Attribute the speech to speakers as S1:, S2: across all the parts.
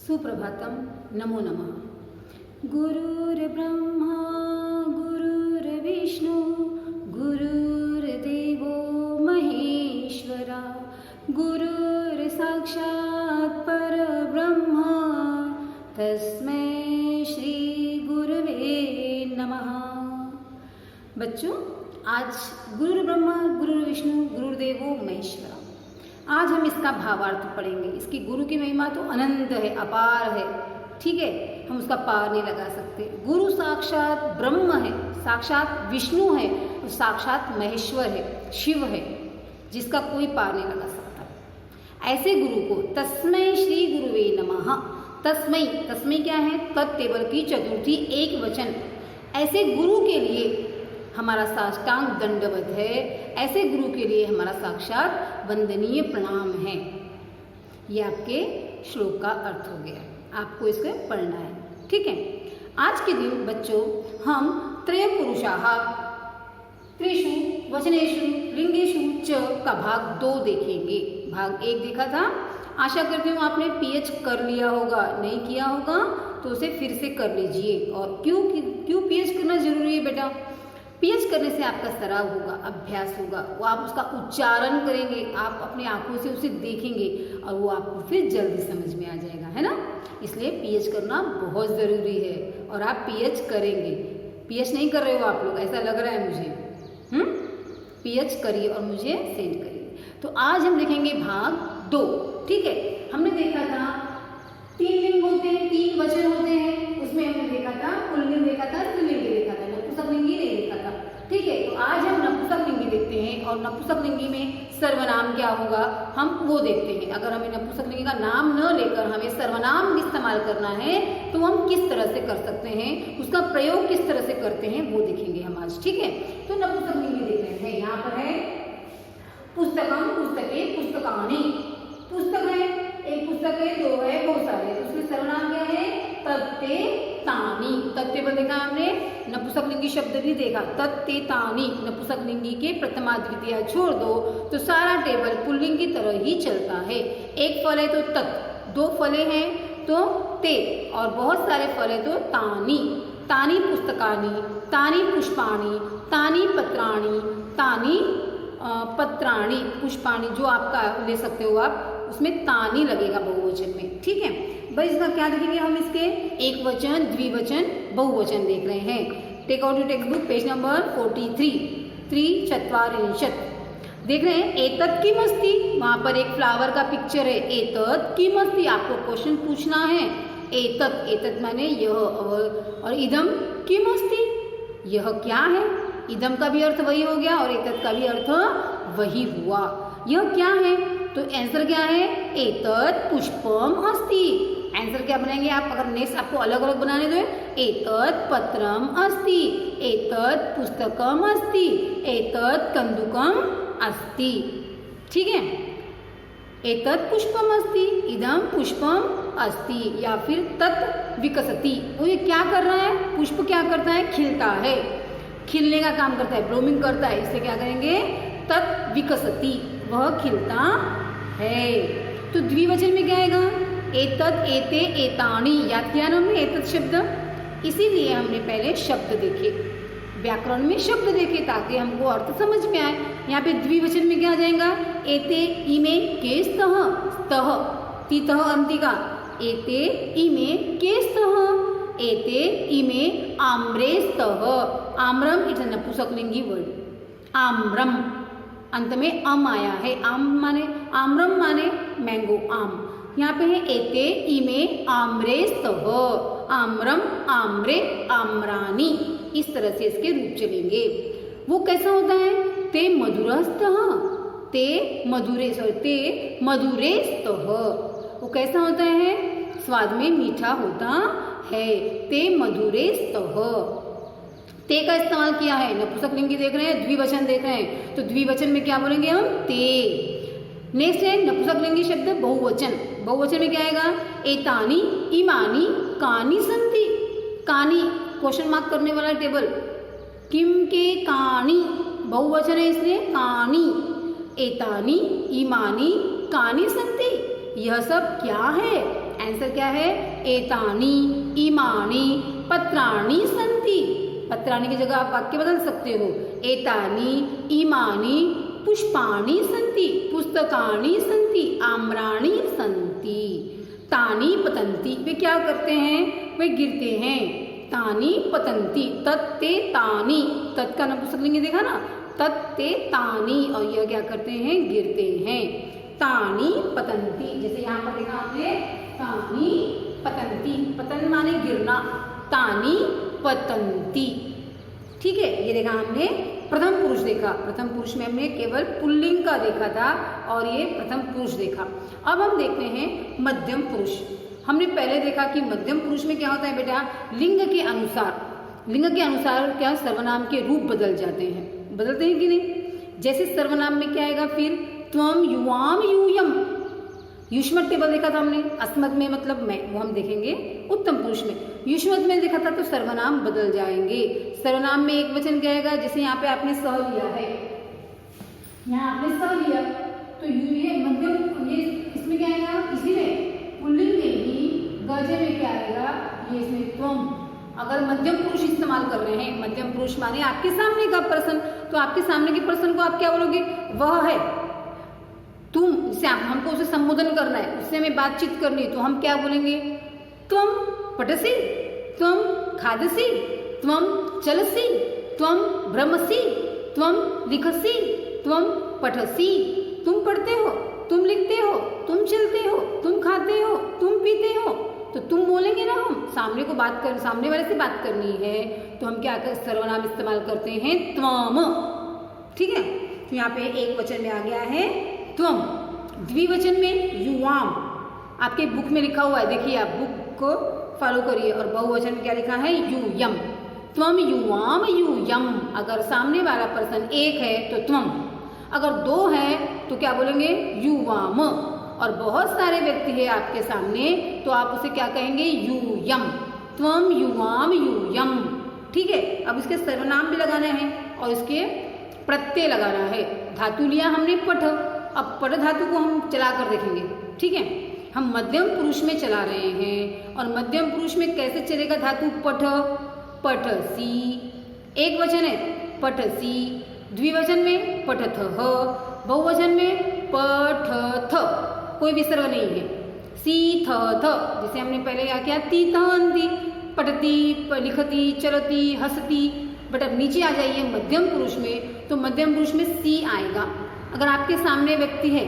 S1: सुप्रभातम, नमो नमः। गुरुर्ब्रह्मा गुरुर्विष्णु गुरुर्देवो महेश्वरा, गुरुर्साक्षात् परब्रह्म तस्मै श्री गुरुवे नमः। बच्चों, आज गुरुर्ब्रह्मा गुरुर्विष्णु गुरुर्देवो महेश्वरा, आज हम इसका भावार्थ पढ़ेंगे। इसकी गुरु की महिमा तो अनंत है, अपार है, ठीक है, हम उसका पार नहीं लगा सकते। गुरु साक्षात ब्रह्म है, साक्षात विष्णु है, और साक्षात महेश्वर है, शिव है, जिसका कोई पार नहीं लगा सकता। ऐसे गुरु को तस्मै श्री गुरुवे नमः। तस्मै, तस्मै क्या है? तत्तेवल की चतुर्थी एक वचन। ऐसे गुरु के लिए हमारा साष्टांग दंडवत है, ऐसे गुरु के लिए हमारा साक्षात वंदनीय प्रणाम है। ये आपके श्लोक का अर्थ हो गया, आपको इसे पढ़ना है, ठीक है। आज के दिन बच्चों हम त्रय पुरुषाः त्रिषु वचनेषु लिंगेषु च का भाग 2 देखेंगे। भाग 1 देखा था, आशा करती हूँ आपने पीएच कर लिया होगा, नहीं किया होगा तो उसे फिर से कर लीजिए। और क्यों पीएच करना जरूरी है बेटा? पीएच करने से आपका सराव होगा, अभ्यास होगा, वो आप उसका उच्चारण करेंगे, आप अपनी आंखों से उसे देखेंगे और वो आपको फिर जल्दी समझ में आ जाएगा, है ना। इसलिए पीएच करना बहुत ज़रूरी है और आप पीएच करेंगे। पीएच नहीं कर रहे हो आप लोग, ऐसा लग रहा है मुझे। पीएच करिए और मुझे सेंड करिए। तो आज हम देखेंगे भाग 2, ठीक है। हमने देखा था 3 लिंग होते हैं, 3 वचन होते हैं, उसमें हमने देखा था पुल्लिंग देखा था, स्त्रीलिंग देखा था, नपुंसकलिंगी नहीं देखा था, ठीक है। तो आज हम नपुंसकलिंगी देखते हैं और नपुंसकलिंगी में सर्वनाम क्या होगा हम वो देखते हैं। अगर हमें नपुंसकलिंगी का नाम न लेकर हमें सर्वनाम इस्तेमाल करना है तो हम किस तरह से कर सकते हैं, उसका प्रयोग किस तरह से करते हैं वो देखेंगे हम आज, ठीक है। तो नपुंसकलिंगी देख रहे हैं, यहाँ पर है पुस्तकम, पुस्तके, पुस्तकानि। पुस्तक है, एक पुस्तक है, 2 है, बहुत सारे। उसमें सर्वनाम क्या है? तत्ते तानि। तत्ते पर देखा हमने, नपुंसकलिंगी शब्द भी देखा, तत्ते तानि। नपुंसकलिंगी के प्रथमा द्वितीया छोड़ दो तो सारा टेबल पुल्लिंग की तरह ही चलता है। एक फल है तो तत्, 2 फले हैं तो ते, और बहुत सारे फल है तो तानि। तानि पुस्तकानि, तानि पुष्पाणि, तानि पत्राणि, तानि पत्राणि, पुष्पाणि, जो आपका ले सकते हो आप, उसमें तानि लगेगा बहुवचन में, ठीक है भाई। इसका क्या देखेंगे हम? इसके एक वचन, द्विवचन, बहुवचन देख रहे हैं। Take out your textbook, page number 43, 3 देख रहे हैं। एतत् किमस्ति, वहां पर एक फ्लावर का पिक्चर है। एतत् किमस्ति, आपको क्वेश्चन पूछना है। एतत्, एतत् माने यह, और इदम किमस्ति, यह क्या है। इदम का भी अर्थ वही हो गया और एतत् का भी अर्थ वही हुआ। यह क्या है? तो आंसर क्या है? एतत् पुष्पम अस्ति। आंसर क्या बनाएंगे आप? अगर नेक्स्ट आपको अलग अलग बनाने दो, एतत् पत्रम अस्ति, एतत् पुस्तकम अस्ति, एतत् कंदुकम अस्ति, ठीक है। एतत् पुष्पम अस्ति, इदम पुष्पम अस्ति, या फिर तत् विकसति। वो ये क्या कर रहा है? पुष्प क्या करता है? खिलता है, खिलने का काम करता है, ब्लूमिंग करता है, इसलिए क्या करेंगे? तत् विकसति, वह खिलता है। तो द्विवचन में क्या आएगा? एतत्, एते, एतानि। याद किया ना हमने एतत् शब्द, इसीलिए हमने पहले शब्द देखे, व्याकरण में शब्द देखे ताकि हमको अर्थ समझ में आए। यहाँ पे द्विवचन में क्या आ जाएगा? एते इमे के स्तः, स्तः तीतः अंतिका, एते इमे के स्तः, एते इमे आम्रे स्तः। आम्रम इट्स अ नपुंसकलिंगी वर्ड, आम्रम, अंत में अम आया है। आम माने, आम्रम माने मैंगो, आम। यहाँ पे है एते इमे आम्रे स्तः, आम्रम, आम्रे, आम्रानी। इस तरह से इसके रूप चलेंगे। वो कैसा होता है? ते मधुरस्तः, ते मधुरे, ते मधुरे स्तः। वो कैसा होता है? स्वाद में मीठा होता है। ते मधुरे स्तः, ते का इस्तेमाल किया है। नपुंसकलिंगी देख रहे हैं, द्विवचन देख रहे हैं, तो द्विवचन में क्या बोलेंगे हम? ते। नेक्स्ट है नपुंसकलिंगी शब्द बहुवचन। बहुवचन में क्या आएगा? एतानि, इमानि, कानि सन्ति। कानि, क्वेश्चन मार्क करने वाला टेबल, किम के कानि, बहुवचन है इसलिए कानि। एतानि, इमानि, कानि सन्ति, यह सब क्या है? आंसर क्या है? एतानी इमानी पत्राणि सन्ति। पत्राणि की जगह आप वाक्य बदल सकते हो। एतानी इमानी पुष्पाणि सन्ति, पुस्तकानि सन्ति, आम्राणि सन्ति। तानि पतन्ति, वे क्या करते हैं? वे गिरते हैं। तानि पतन्ति, तत्ते तानि, तत् का नपुंसकलिंग देखा ना, तत्ते तानि, और यह क्या करते हैं? गिरते हैं। तानि पतन्ति, जैसे यहाँ पर देखा आपने, तानि पतन्ति, पतन माने गिरना, तानि पतन्ति। ठीक है, ये देखा हमने प्रथम पुरुष देखा। प्रथम पुरुष में हमने केवल पुल्लिंग का देखा था और ये प्रथम पुरुष देखा। अब हम देखते हैं मध्यम पुरुष। हमने पहले देखा कि मध्यम पुरुष में क्या होता है बेटा? लिंग के अनुसार क्या सर्वनाम के रूप बदल जाते हैं, बदलते हैं कि नहीं? जैसे सर्वनाम में क्या आएगा फिर? त्वम, युवाम, यूयम। युष्मत टेबल देखा था हमने, अस्मत् में मतलब मैं, वो हम देखेंगे उत्तम पुरुष में। युष्मत में देखा था तो सर्वनाम बदल जाएंगे। सर्वनाम में एक वचन क्या आएगा? जैसे यहाँ पे आपने स लिया है, यहाँ आपने स लिया तो ये मध्यम, ये इसमें क्या आएगा? इसी में पुल्लिंग में ही गजे में क्या आएगा? ये इसमें त्वम। अगर मध्यम पुरुष इस्तेमाल कर रहे हैं, मध्यम पुरुष माने आपके सामने का पर्सन, तो आपके सामने के पर्सन को आप क्या बोलोगे? वह है, तुम। जैसे हमको उसे संबोधन करना है, उससे हमें बातचीत करनी है, तो हम क्या बोलेंगे? त्वम पठसि, त्वम खादसि, त्वम चलसि, त्वम भ्रमसि, त्वम लिखसि, त्वम पठसि। तुम पढ़ते हो, तुम लिखते हो, तुम चलते हो, तुम खाते हो, तुम पीते हो, तो तुम बोलेंगे ना। हम सामने वाले से बात करनी है तो हम क्या कर सर्वनाम इस्तेमाल करते हैं? त्वम। ठीक है, तो यहाँ पे एक वचन में आ गया है त्वम। द्विवचन में युवाम, आपके बुक में लिखा हुआ है, देखिए आप बुक को फॉलो करिए। और बहुवचन में क्या लिखा है? यूयम। त्वम युवाम यूयम। अगर सामने वाला पर्सन एक है तो त्वम, अगर दो है तो क्या बोलेंगे? युवाम। और बहुत सारे व्यक्ति है आपके सामने तो आप उसे क्या कहेंगे? यूयम। त्वम युवाम यूयम। ठीक है, अब इसके सर्वनाम भी लगाना है और इसके प्रत्यय लगाना है। धातु लिया हमने पठ, अब पठ धातु को हम चला कर देखेंगे। ठीक है, हम मध्यम पुरुष में चला रहे हैं और मध्यम पुरुष में कैसे चलेगा धातु? पठ, पठसी। एक वचन है पठसी, द्विवचन में पठथः, बहुवचन में पठथ, कोई विसर्ग नहीं है। सी थ थ, जैसे हमने पहले क्या किया? ती थ अंति, पठती, लिखती, चलती, हंसती। बट अब नीचे आ जाइए मध्यम पुरुष में, तो मध्यम पुरुष में सी आएगा। अगर आपके सामने व्यक्ति है,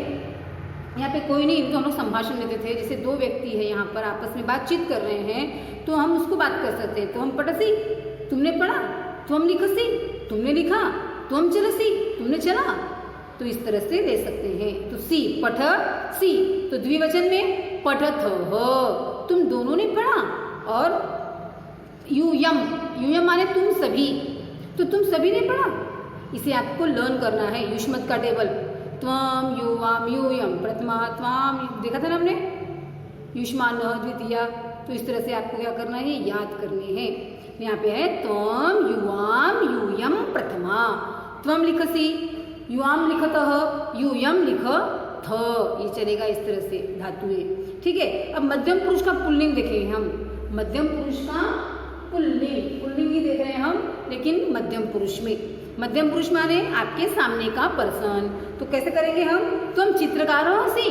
S1: यहाँ पे कोई नहीं, तो हम लोग संभाषण लेते थे, जैसे दो व्यक्ति है यहाँ पर आपस में बातचीत कर रहे हैं तो हम उसको बात कर सकते हैं। तो हम पठसी, तुमने पढ़ा, तुम लिखसी, तुमने लिखा, तुम चलसी, तुमने चला, तो इस तरह से ले सकते हैं। तो सी, पठ सी। तो द्विवचन में पठथ, तुम दोनों ने पढ़ा। और यूयम, यूयम माने तुम सभी, तो तुम सभी ने पढ़ा। इसे आपको लर्न करना है। युष्मत का टेबल, त्वम युवाम यूयम प्रथमा, त्वाम देखा था ना हमने, युष्मान द्वितीया। तो इस तरह से आपको क्या करना है? याद करनी है। यहाँ पे है त्वम युवाम यूयम प्रथमा, त्वम लिखसी, युवाम लिखतः, यूयम लिखथ, ये चलेगा इस तरह से धातुएं। ठीक है, अब मध्यम पुरुष का पुल्लिंग देखेंगे हम। मध्यम पुरुष का पुल्लिंग ही देख रहे हैं हम, लेकिन मध्यम पुरुष में। मध्यम पुरुष माने आपके सामने का पर्सन। तो कैसे करेंगे हम? तुम चित्रकार हो सी,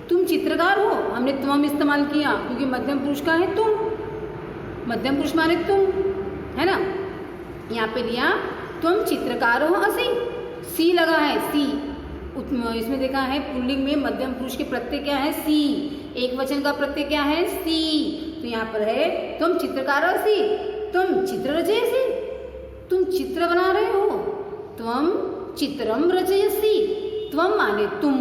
S1: तुम चित्रकार हो, हमने तुम इस्तेमाल किया क्योंकि मध्यम पुरुष का है तुम, मध्यम पुरुष माने तुम, है ना। यहाँ पे लिया तुम चित्रकार हो असी, सी लगा है सी। इसमें देखा है पुल्लिंग में मध्यम पुरुष के प्रत्यय क्या है? सी। एक वचन का प्रत्यय क्या है? सी। तो यहाँ पर है तुम चित्रकार हो सी, तुम चित्र रचयसी, तुम चित्र बना रहे हो। त्वम चित्रम रचयसी, त्वम माने तुम,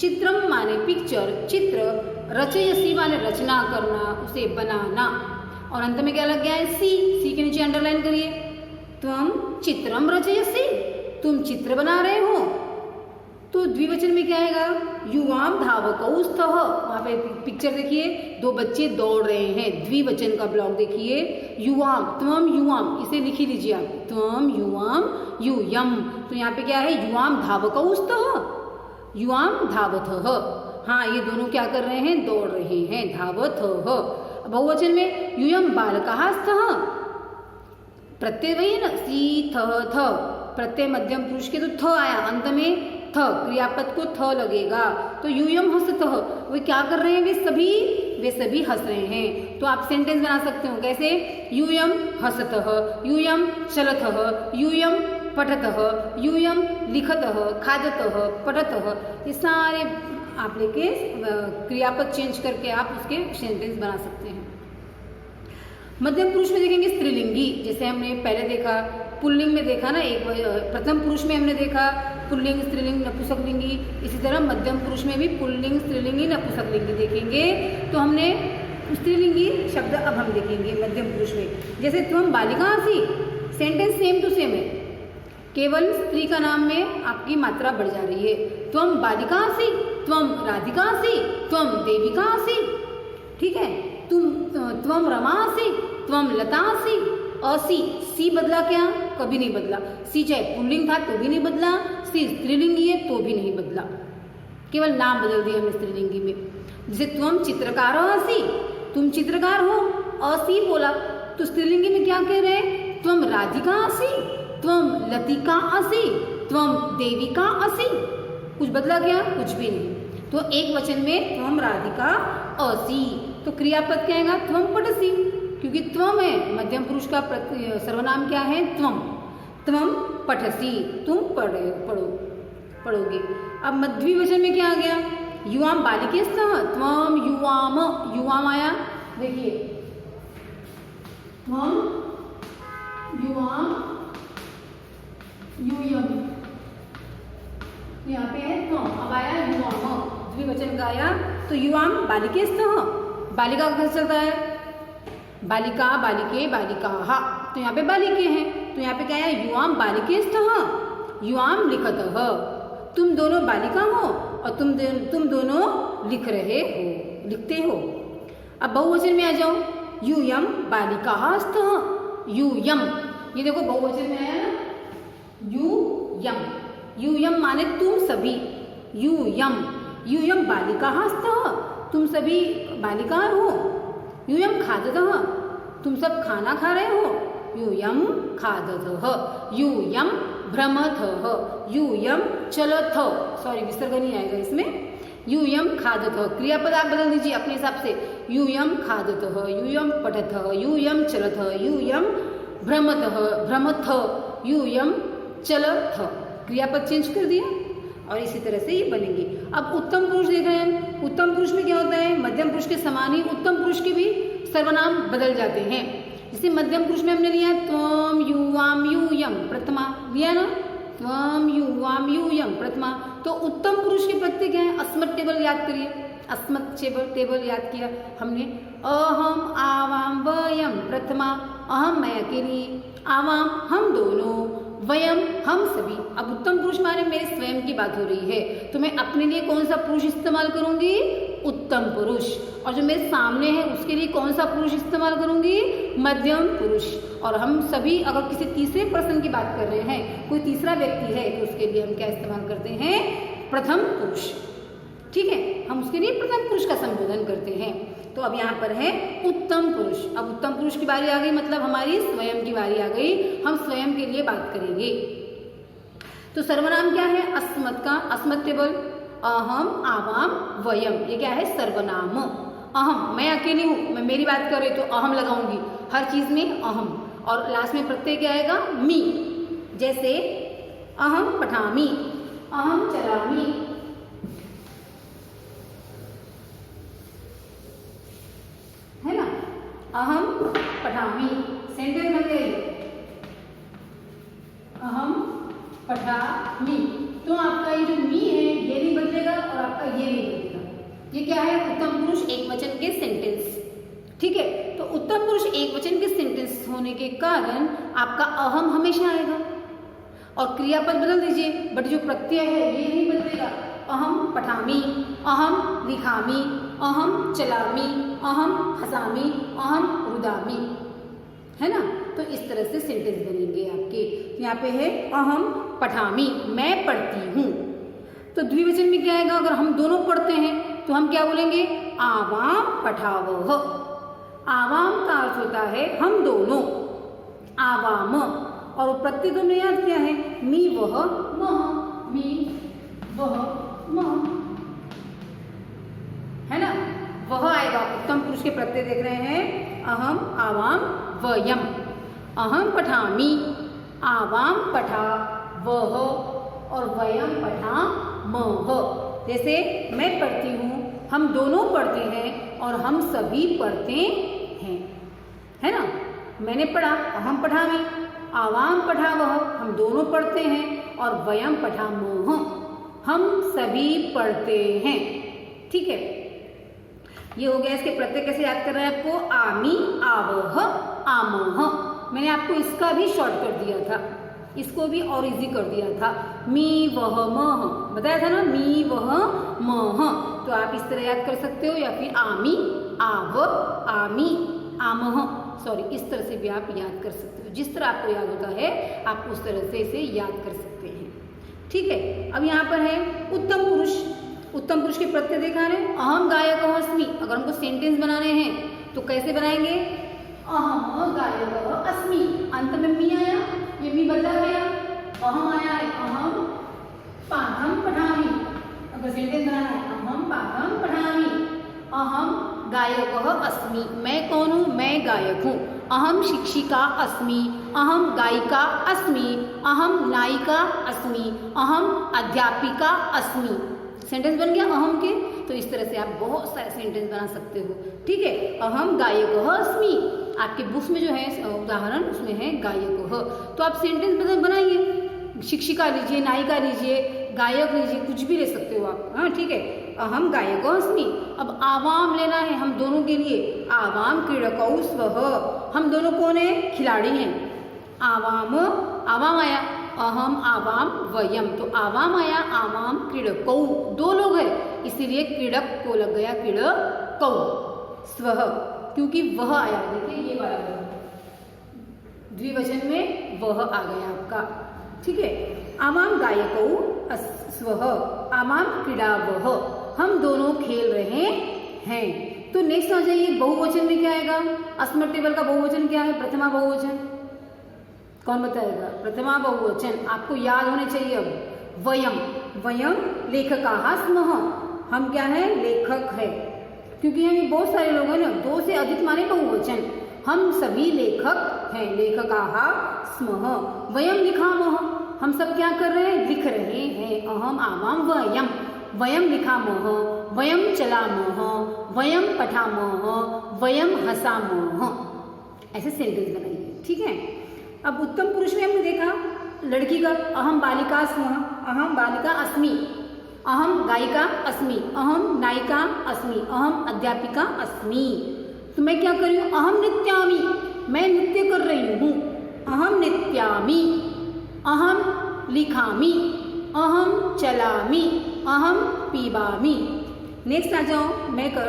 S1: चित्रम माने पिक्चर, चित्र, रचयसी माने रचना करना, उसे बनाना। और अंत में क्या लग गया है? सी। सी के नीचे अंडरलाइन करिए। त्वम चित्रम रचयसी, तुम चित्र बना रहे हो। तो द्विवचन में क्या आएगा? युवाम धावकौ स्तः। वहाँ पे पिक्चर देखिए, दो बच्चे दौड़ रहे हैं। द्विवचन का ब्लॉक देखिए, युवाम, त्वम युवाम, इसे लिख ही लीजिए आप, त्वम युवाम यूयम। तो यहाँ पे क्या है? युवाम धावकौ स्तः, युवाम धावथः। हाँ, ये दोनों क्या कर रहे हैं? दौड़ रहे हैं। धावत ह। बहुवचन में यूयम बालकाः स्तः, प्रत्यय वही है ना, सी थ थ, प्रत्यय मध्यम पुरुष के तो थ आया, अंत में थ, क्रियापद को थ लगेगा। तो यूयम हसतः, वे क्या कर रहे हैं? वे सभी हंस रहे हैं। तो आप सेंटेंस बना सकते हो कैसे? यूयम हसतः, यूयम चलतः, यूयम पठतः, यूयम लिखतः, खादतः, पठतः। ये सारे आप लेके क्रियापद चेंज करके आप उसके सेंटेंस बना सकते हैं। मध्यम पुरुष में देखेंगे स्त्रीलिंगी, जैसे हमने पहले देखा, पुल्लिंग में देखा ना, एक प्रथम पुरुष में हमने देखा पुल्लिंग, स्त्रीलिंग, नपुंसकलिंगी। इसी तरह मध्यम पुरुष में भी पुल्लिंग, स्त्रीलिंगी, नपुंसकलिंगी देखेंगे। तो हमने स्त्रीलिंगी शब्द अब हम देखेंगे मध्यम पुरुष में। जैसे त्वम बालिकासि, सेंटेंस सेम टू सेम है, केवल स्त्री का नाम में आपकी मात्रा बढ़ जा रही है। त्वम बालिकासि, त्वम राधिकासि, त्वम देविकासि। ठीक है, त्वम रमासि, त्वम लतासि। असी, सी बदला क्या? कभी नहीं बदला। सी चाहे पुल्लिंग था तो भी नहीं बदला, सी स्त्रीलिंगी है तो भी नहीं बदला, केवल नाम बदल दिया हमने स्त्रीलिंगी में। जैसे त्वम चित्रकार असी, तुम चित्रकार हो, असी बोला तो स्त्रीलिंगी में क्या कह रहे हैं? त्वम राधिका असी, त्वम लतिका असी, त्वम देविका असी। कुछ बदला क्या? कुछ भी नहीं। तो एक वचन में त्वम राधिका असी, तो क्रियापद क्या आएगा? त्वम पठसी, क्योंकि त्वम है, मध्यम पुरुष का सर्वनाम क्या है? त्वम। त्वम पठसी, तुम पढ़ोगे। अब मध्वी में क्या आ गया? युवाम बालिके स्तः, त्वम युवाम, युवाम आया, देखिए त्वम युवाम यूयम, यहाँ पे है त्वम, अब आया युवाम, द्विवचन का आया। तो युवाम बालिके स्तः, बालिका का कैसे चलता है? बालिका, बालिके, बालिकाः, तो यहाँ पे बालिके हैं, तो यहाँ पे क्या है? युवाम बालिके स्तः, युवाम लिखतः, तुम दोनों बालिका हो और तुम दोनों लिख रहे हो, लिखते हो। अब बहुवचन में आ जाओ, यूयम बालिकाः स्तः, यूयम, ये देखो बहुवचन में आया ना, यूयम, यूयम माने तुम सभी, यूयम, यूयम बालिकाः स्तः, तुम सभी बालिका हो। यूयम खादतः, तुम सब खाना खा रहे हो, यूयम खादतः, यूयम भ्रमतः, यूयम चलतः, सॉरी विसर्ग नहीं आएगा इसमें, यूयम खादतः। क्रियापद आप बदल दीजिए अपने हिसाब से, यूयम खादतः, यूयम पठतः, यूयम चलतः, यूयम भ्रमतः, भ्रमतः, यूयम चलतः। क्रियापद चेंज कर दिया और इसी तरह से ये बनेंगे। अब उत्तम पुरुष देख रहे हैं, उत्तम पुरुष में क्या होता है? मध्यम पुरुष के समान ही उत्तम पुरुष के भी सर्वनाम बदल जाते हैं। जैसे मध्यम पुरुष में हमने लिया त्वम युवाम यूयम प्रथमा, लिया ना, त्वम युवाम यूयम प्रथमा। तो उत्तम पुरुष के प्रत्यय क्या है? अस्मत् टेबल याद करिए, अस्मत् टेबल याद किया हमने। अहम आवाम वयम प्रथमा, अहम मैं अकेली, आवाम हम दोनों, वयम हम सभी। अब उत्तम पुरुष माने मेरे स्वयं की बात हो रही है, तो मैं अपने लिए कौन सा पुरुष इस्तेमाल करूंगी? उत्तम पुरुष। और जो मेरे सामने है उसके लिए कौन सा पुरुष इस्तेमाल करूंगी? मध्यम पुरुष। और हम सभी अगर किसी तीसरे पर्सन की बात कर रहे हैं, कोई तीसरा व्यक्ति है, तो उसके लिए हम क्या इस्तेमाल करते हैं? प्रथम पुरुष। ठीक है, हम उसके लिए प्रथम पुरुष का संबोधन करते हैं। तो अब यहाँ पर है उत्तम पुरुष। अब उत्तम पुरुष की बारी आ गई, मतलब हमारी स्वयं की बारी आ गई, हम स्वयं के लिए बात करेंगे। तो सर्वनाम क्या है? अस्मत् का अस्मत् टेबल, अहम आवाम वयम, ये क्या है? सर्वनाम। अहम मैं अकेली हूँ, मैं मेरी बात कर रही तो अहम लगाऊंगी, हर चीज में अहम। और लास्ट में प्रत्यय क्या आएगा? मी। जैसे अहम पठामी, अहम चलामी, है ना, अहम पठामी। सेंटेंस बन गई, अहम पठामी। तो आपका ये जो मी है ये नहीं बदलेगा और आपका ये नहीं बदलेगा। ये क्या है? उत्तम पुरुष एक वचन के सेंटेंस। ठीक है, तो उत्तम पुरुष एक वचन के सेंटेंस होने के कारण आपका अहम हमेशा आएगा और क्रियापद बदल दीजिए, बट जो प्रत्यय है ये नहीं बदलेगा। अहम पठामी, अहम लिखामी, अहम चलामी, अहम हसामी, अहम रुदामी, है ना। तो इस तरह से सेंटेंस बनेंगे आपके। यहाँ पे है अहम पठामी, मैं पढ़ती हूँ। तो द्विवचन में क्या आएगा? अगर हम दोनों पढ़ते हैं तो हम क्या बोलेंगे, आवाम पठावह। आवाम का अर्थ होता है हम दोनों, आवाम। और प्रत्यय दोनों याद क्या है, मी वह मह, मी वह मह, है ना। वह आएगा, उत्तम पुरुष के प्रत्यय देख रहे हैं, अहम, आवाम, वयम। अहम पठामि, आवाम पठा वह, और वयम पठा मह। जैसे मैं पढ़ती हूँ, हम दोनों पढ़ते हैं, और हम सभी पढ़ते हैं, है ना। मैंने पढ़ा, अहम पठामि, आवाम पठा वह, हम दोनों पढ़ते हैं, और वयम पठा मोह, हम सभी पढ़ते हैं। ठीक है, ये हो गया। इसके प्रत्यय कैसे याद कर रहे हैं आपको, आमी, आवह, आमोह। मैंने आपको इसका भी शॉर्ट कर दिया था, इसको भी और इजी कर दिया था, मी वह मह, बताया था ना, मी वह मह। तो आप इस तरह याद कर सकते हो, या फिर आमी, आव, आमी, आमह, सॉरी, इस तरह से भी आप याद कर सकते हो। जिस तरह आपको याद होता है आप उस तरह से इसे याद कर सकते हैं। ठीक है, अब यहाँ पर है उत्तम पुरुष। उत्तम पुरुष के प्रत्यय देखा है, अहम गायकः अस्मि। अगर हमको सेंटेंस बनाने हैं तो कैसे बनाएंगे, अहम गायकः अस्मि, अंत में मी आया, ये मी बदला गया, अहम आया है, अहम पाठम पठामि। अगर सेंटेंस बनाना है, अहम पाठम पठामि, अहम गायकः अस्मि, मैं कौन हूँ, मैं गायक हूँ। अहम शिक्षिका अस्मि, अहम गायिका अस्मि, अहम नायिका अस्मि, अहम अध्यापिका अस्मि। सेंटेंस बन गया अहम के। तो इस तरह से आप बहुत सारे सेंटेंस बना सकते हो। ठीक है, अहम गायकः अस्मि, आपके बुक्स में जो है उदाहरण उसमें है गायकः। तो आप सेंटेंस बनाइए, शिक्षिका लीजिए, नायिका लीजिए, गायक लीजिए, कुछ भी ले सकते हो आप। हाँ ठीक है, अहम गायकः अस्मि। अब आवाम लेना है हम दोनों के लिए, आवाम क्रीडकौ स्वः, हम दोनों कौन है, खिलाड़ी हैं। आवाम, आवाम आया, अहम आवाम वयम, तो आवाम आया, आवाम क्रीडकौ, दो लोग हैं इसीलिए क्रीडक को लग गया क्रीडकौ। स्वः क्योंकि वह आया, देखिए ये वाला द्विवचन में वह आ गया आपका। ठीक है, आवाम गायकौ स्वः, आवाम क्रीडावः, हम दोनों खेल रहे हैं। तो नेक्स्ट आ जाइए, बहुवचन में क्या आएगा, अस्मत् टेबल का बहुवचन क्या है, प्रथमा बहुवचन। कौन बताएगा, प्रथमा बहुवचन आपको याद होने चाहिए। अब वयम, वयम लेखकाः स्मः, हम क्या है, लेखक है, क्योंकि हम बहुत सारे लोग हैं ना, दो से अधिक माने बहुवचन, हम सभी लेखक हैं, लेखकाः स्मः। वयम लिखामः, हम सब क्या कर रहे हैं, लिख रहे हैं। अहम आवाम वयम, वयम लिखामः, वयम चलामः, वयम पठामः, वयम हसामः। ऐसे सेंटेंस बनाइए। ठीक है, अब उत्तम पुरुष में हमने देखा लड़की का, अहम बालिका स्मः, अहम बालिका अस्मि, अहम गायिका अस्मि, अहम नायिका अस्मि, अहम अध्यापिका अस्मि। तो मैं क्या कर रही हूँ, अहम नृत्यामि, मैं नृत्य कर रही हूँ। अहम नृत्यामि, अहम लिखामि, अहम चलामि, अहम पीबामि। नेक्स्ट आ जाओ, मैं कर,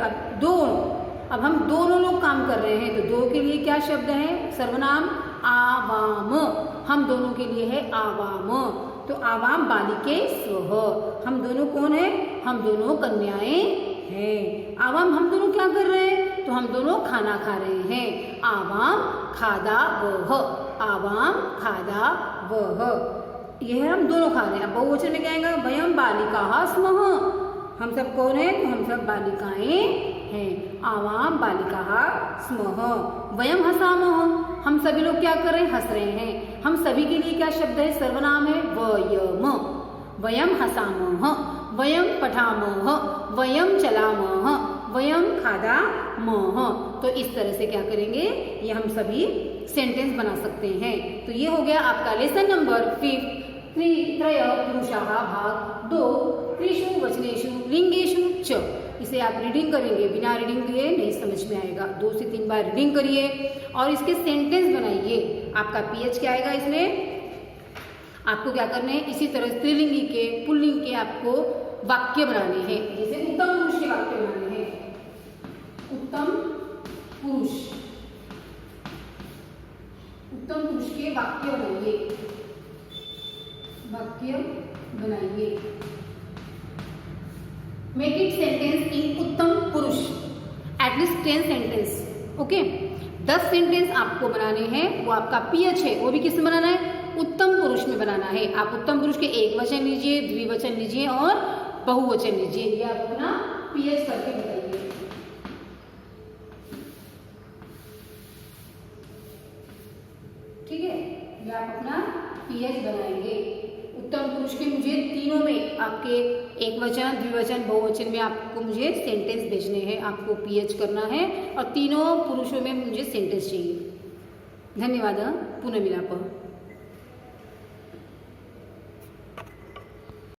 S1: अब हम दोनों लोग काम कर रहे हैं, तो दो के लिए क्या शब्द है, सर्वनाम आवाम, हम दोनों के लिए है आवाम। तो आवाम बालिके स्वः, हम दोनों कौन है, हम दोनों कन्याएं हैं। आवाम हम दोनों क्या कर रहे हैं, तो हम दोनों खाना खा रहे हैं। आवाम खादा वह, आवाम खादा वह, यह हम दोनों खा रहे हैं। बहुवचन में क्या आएगा, वयम बालिकाः स्मः, हम सब कौन है, तो हम सब बालिकाएं हैं। आवाम बालिकाः स्मः। वयम हसामः, हम सभी लोग क्या कर रहे हैं, हंस रहे हैं। हम सभी के लिए क्या शब्द है, सर्वनाम है वयम। वयम हसामः, वयम पठामः, वयम चलामः, वयम खादामः। तो इस तरह से क्या करेंगे, ये हम सभी सेंटेंस बना सकते हैं। तो ये हो गया आपका लेसन नंबर 5, त्रय पुरुषाः भाग 2, त्रिषु वचनेषु लिंगेषु च। इसे आप रीडिंग करेंगे, बिना रीडिंग किए नहीं समझ में आएगा। 2 से 3 बार रीडिंग करिए और इसके सेंटेंस बनाइए। आपका पीएच क्या आएगा इसमें, आपको क्या करने हैं, इसी तरह स्त्रीलिंगी के, पुल्लिंग के आपको वाक्य बनाने हैं। जैसे उत्तम पुरुष के वाक्य बनाने हैं, उत्तम पुरुष, उत्तम पुरुष के वाक्य बनाइए, वाक्य बनाइए। मेक इट सेंटेंस इन उत्तम पुरुष, एटलीस्ट 10 सेंटेंस। ओके, 10 सेंटेंस आपको बनाने हैं। वो आपका पीएच है, वो भी किसमें बनाना है? उत्तम पुरुष में बनाना है। आप उत्तम पुरुष के एक वचन लीजिए, द्विवचन लीजिए और बहुवचन लीजिए। ये आप अपना पीएच करके बताइए। ठीक है, ये आप अपना पीएच बनाएंगे। उत्तम पुरुष के मुझे तीनों में आपके एक वचन, द्विवचन, बहुवचन में आपको मुझे सेंटेंस भेजने हैं, आपको पीएच करना है और तीनों पुरुषों में मुझे सेंटेंस चाहिए। धन्यवाद। पुनः मिलाप।